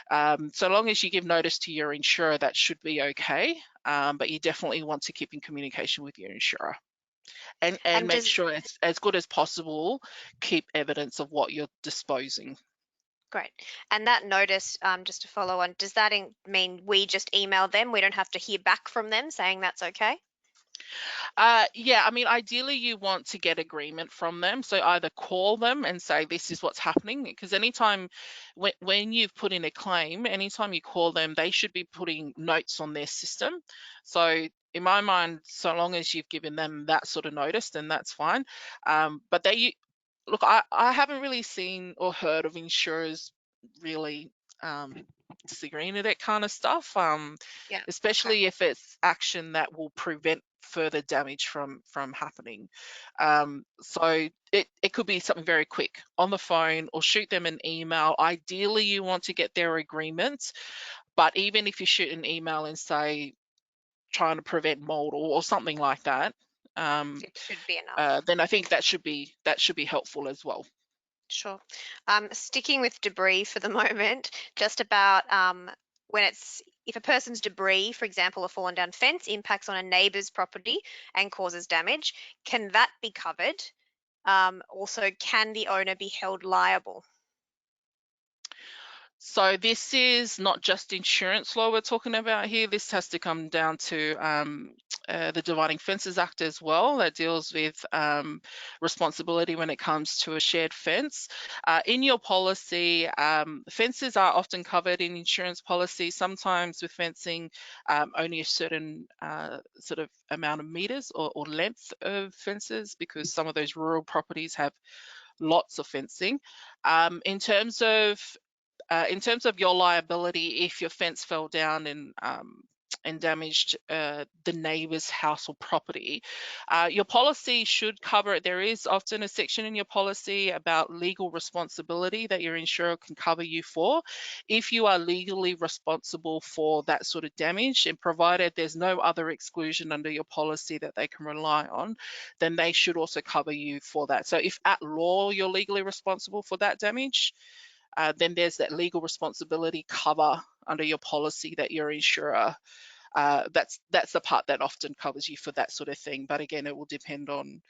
Speaker 2: so long as you give notice to your insurer, that should be okay. But you definitely want to keep in communication with your insurer and make sure it's as good as possible, keep evidence of what you're disposing.
Speaker 1: Great. And that notice, just to follow on, does that mean we just email them? We don't have to hear back from them saying that's okay?
Speaker 2: Yeah, I mean, ideally you want to get agreement from them. So either call them and say, this is what's happening, because anytime when you've put in a claim, anytime you call them, they should be putting notes on their system. So in my mind, so long as you've given them that sort of notice, then that's fine. But look, I haven't really seen or heard of insurers really disagreeing with that kind of stuff, especially if it's action that will prevent further damage from happening. So it could be something very quick on the phone or shoot them an email. Ideally, you want to get their agreement, but even if you shoot an email and say trying to prevent mold or something like that,
Speaker 1: it should be enough.
Speaker 2: then I think that should be helpful as well.
Speaker 1: Sure. Sticking with debris for the moment, just about if a person's debris, for example, a fallen down fence, impacts on a neighbour's property and causes damage, can that be covered? Also, can the owner be held liable?
Speaker 2: So this is not just insurance law we're talking about here. This has to come down to the Dividing Fences Act as well, that deals with responsibility when it comes to a shared fence. In your policy, fences are often covered in insurance policy. Sometimes with fencing, only a certain sort of amount of meters or length of fences, because some of those rural properties have lots of fencing. In terms of your liability, if your fence fell down and damaged the neighbor's house or property, your policy should cover it. There is often a section in your policy about legal responsibility that your insurer can cover you for if you are legally responsible for that sort of damage, and provided there's no other exclusion under your policy that they can rely on, then they should also cover you for that. So if at law you're legally responsible for that damage, then there's that legal responsibility cover under your policy that your insurer, that's the part that often covers you for that sort of thing. But again, it will depend on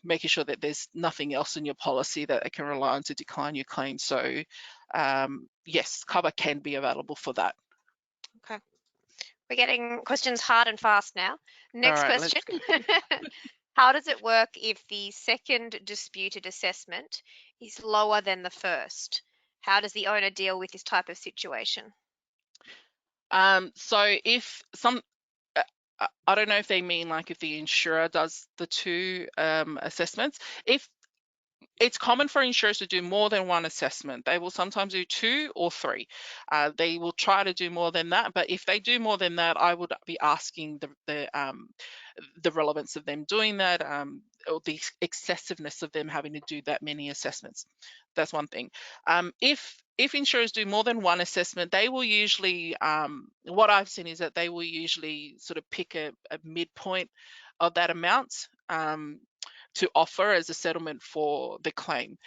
Speaker 2: making sure that there's nothing else in your policy that it can rely on to decline your claim. So yes, cover can be available for that.
Speaker 1: Okay. We're getting questions hard and fast now. Next
Speaker 2: All right,
Speaker 1: question. How does it work if the second disputed assessment is lower than the first? How does the owner deal with this type of situation?
Speaker 2: So if some, I don't know if they mean like if the insurer does the two assessments. If it's common for insurers to do more than one assessment. They will sometimes do 2 or 3. They will try to do more than that, but if they do more than that, I would be asking the relevance of them doing that, or the excessiveness of them having to do that many assessments. That's one thing. If insurers do more than one assessment, they will usually, what I've seen is that they will usually sort of pick a midpoint of that amount to offer as a settlement for the claim.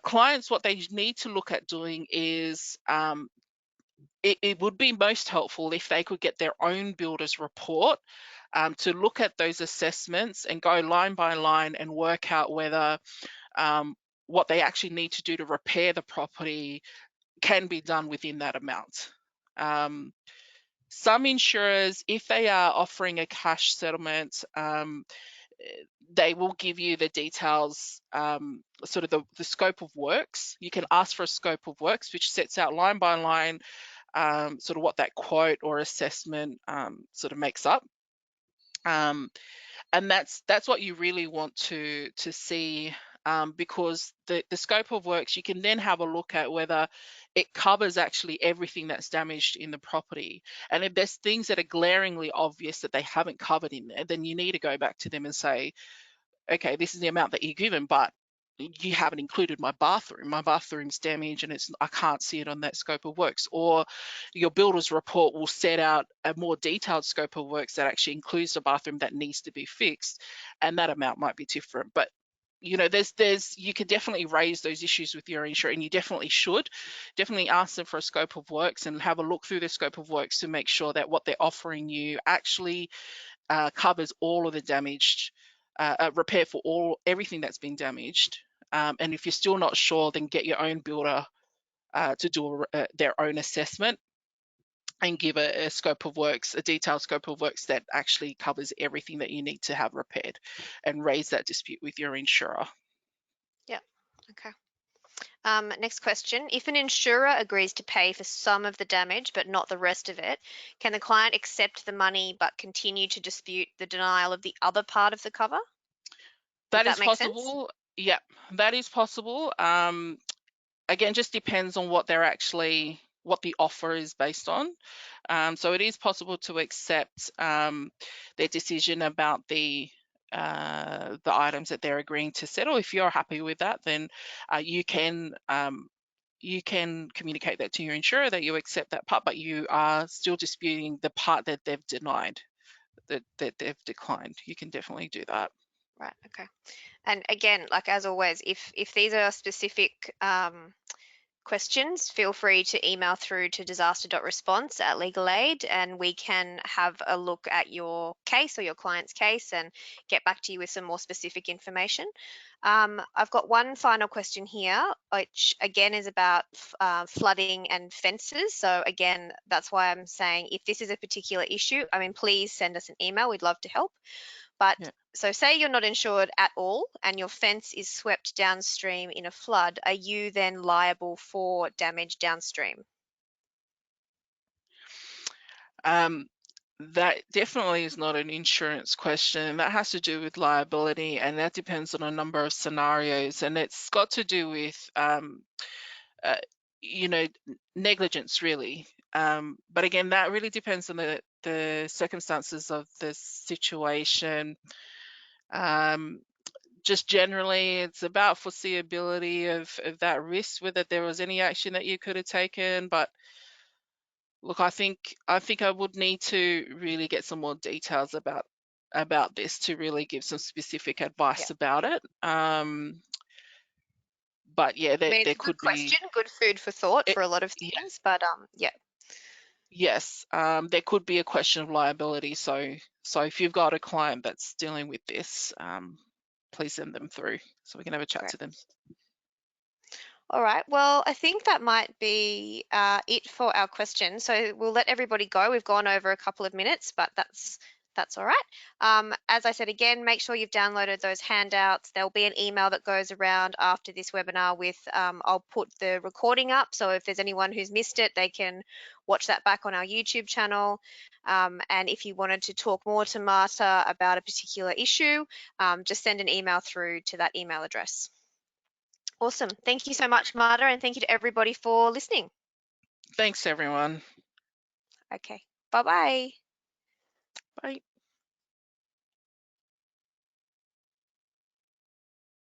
Speaker 2: Clients, what they need to look at doing is, it would be most helpful if they could get their own builder's report to look at those assessments and go line by line and work out whether what they actually need to do to repair the property can be done within that amount. Some insurers, if they are offering a cash settlement, they will give you the details, sort of the scope of works. You can ask for a scope of works, which sets out line by line sort of what that quote or assessment sort of makes up. And that's what you really want to see, because the scope of works, you can then have a look at whether it covers actually everything that's damaged in the property. And if there's things that are glaringly obvious that they haven't covered in there, then you need to go back to them and say, okay, this is the amount that you're given, but you haven't included my bathroom. My bathroom's damaged and I can't see it on that scope of works. Or your builder's report will set out a more detailed scope of works that actually includes the bathroom that needs to be fixed, and that amount might be different. But you can definitely raise those issues with your insurer, and you definitely should ask them for a scope of works and have a look through the scope of works to make sure that what they're offering you actually covers all of the damaged, repair for everything that's been damaged. And if you're still not sure, then get your own builder to do their own assessment and give a scope of works, a detailed scope of works that actually covers everything that you need to have repaired, and raise that dispute with your insurer.
Speaker 1: Yeah, okay. Next question. If an insurer agrees to pay for some of the damage but not the rest of it, can the client accept the money but continue to dispute the denial of the other part of the cover?
Speaker 2: That
Speaker 1: Does
Speaker 2: is
Speaker 1: that make sense?
Speaker 2: possible. Yeah, that is possible. Again, just depends on what the offer is based on. So it is possible to accept their decision about the items that they're agreeing to settle. If you're happy with that, then you can communicate that to your insurer that you accept that part, but you are still disputing the part that they've denied, that they've declined. You can definitely do that.
Speaker 1: Right, okay. And again, like as always, if these are specific questions, feel free to email through to disaster.response at Legal Aid, and we can have a look at your case or your client's case and get back to you with some more specific information. I've got one final question here, which again is about flooding and fences. So again, that's why I'm saying if this is a particular issue, I mean, please send us an email. We'd love to help. But
Speaker 2: Yeah.
Speaker 1: so say you're not insured at all and your fence is swept downstream in a flood, are you then liable for damage downstream?
Speaker 2: That definitely is not an insurance question. That has to do with liability, and that depends on a number of scenarios, and it's got to do with uh, negligence, really. But again, that really depends on the circumstances of the situation. Just generally, it's about foreseeability of that risk, whether there was any action that you could have taken. But look, I think I would need to really get some more details about this to really give some specific
Speaker 1: Yeah.
Speaker 2: advice about it. But yeah,
Speaker 1: I mean,
Speaker 2: there
Speaker 1: it's a good
Speaker 2: could be
Speaker 1: question, good food for thought
Speaker 2: it,
Speaker 1: for a lot of
Speaker 2: yeah,
Speaker 1: things, but yeah,
Speaker 2: yes, there could be a question of liability. So if you've got a client that's dealing with this, please send them through so we can have a chat
Speaker 1: great.
Speaker 2: to them.
Speaker 1: All right. Well, I think that might be it for our questions. So we'll let everybody go. We've gone over a couple of minutes, but that's all right. As I said again, make sure you've downloaded those handouts. There'll be an email that goes around after this webinar with I'll put the recording up. So if there's anyone who's missed it, they can watch that back on our YouTube channel. And if you wanted to talk more to Marta about a particular issue, just send an email through to that email address. Awesome. Thank you so much, Marta, and thank you to everybody for listening.
Speaker 2: Thanks, everyone.
Speaker 1: Okay. Bye-bye.